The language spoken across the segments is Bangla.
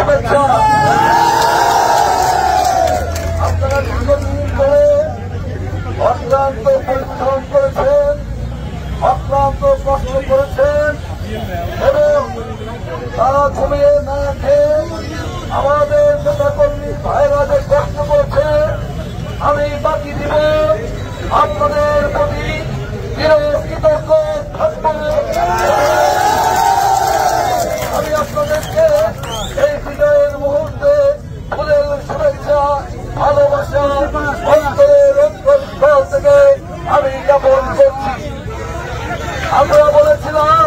শুভেচ্ছা। আপনারা দীর্ঘদিন ধরে অক্লান্ত পরিশ্রম করেছেন, অক্লান্ত কষ্ট করেছেন এবং তারা ঘুমিয়ে না খেয়ে আমাদের নেতাকর্মী ভাইরা যে কষ্ট করছে, আমি বাকি দিব আপনাদের প্রতি চিরকৃতজ্ঞ থাকব। আমি আপনাদেরকে এই বিজয়ের মুহূর্তে ফুলের শুভেচ্ছা, ভালোবাসা অন্তরের অন্তঃস্থল থেকে আমি জ্ঞাপন করছি। আমরা বলেছিলাম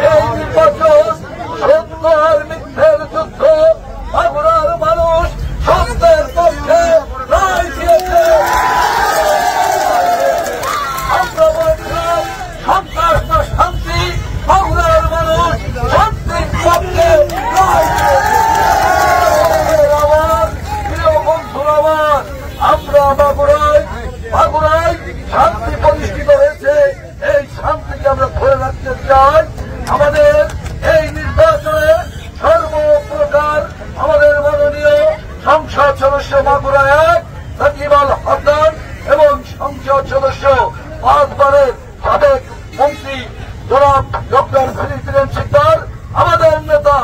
এই নির্বাচন সত্য আর মিথ্যের যুদ্ধ, বাগুড়ার মানুষ সত্যের পক্ষে রায় দিয়েছে। আমরা বলেছিলাম সন্ত্রাস না শান্তি, বাগুড়ার মানুষ শান্তির পক্ষে রায় দিয়েছে। আমার প্রিয় বন্ধুরা, আমার আমরা বাগুড়ায় শান্তি প্রতিষ্ঠিত হয়েছে, এই শান্তিকে আমরা ধরে রাখতে চাই। আমাদের এই নির্বাচনে সর্বপ্রকার আমাদের মাননীয় সংসদ সদস্য বাগুড়া 1 সাকিব আল হাসান এবং সংসদ সদস্য 5 বারের সাবেক মন্ত্রী জনাব ডক্টর ফিরিন শিকদার, আমাদের নেতা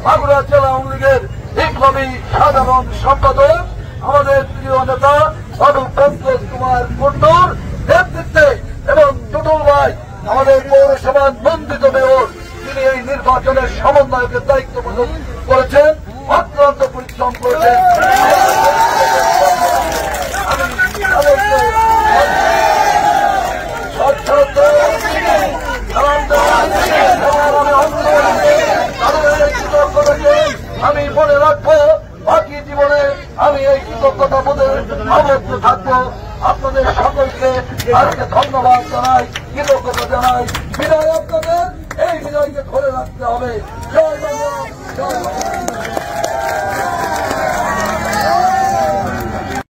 বাগুড়া জেলা আওয়ামী লীগের বিপ্লবী সাধারণ সম্পাদক আমাদের প্রিয় নেতা বাবু পঙ্কজ কুমার কুন্ডুর নেতৃত্বে এবং টুটুল ভাই আমাদের পৌরসভার নন্দিত মেয়র, তিনি এই নির্বাচনের সমন্বয়কের দায়িত্ব পালন করেছেন, অক্লান্ত পরিশ্রম করেছেন। আমি মনে রাখবো, বাকি জীবনে আমি এই কৃতজ্ঞতা বোধে আবদ্ধ থাকবো। আপনাদের সকলকে আজকে ধন্যবাদ জানাই, কৃতজ্ঞতা জানাই। বিদায় আপনাদের, এই বিজয়কে ধরে রাখতে হবে। জয় বাংলা।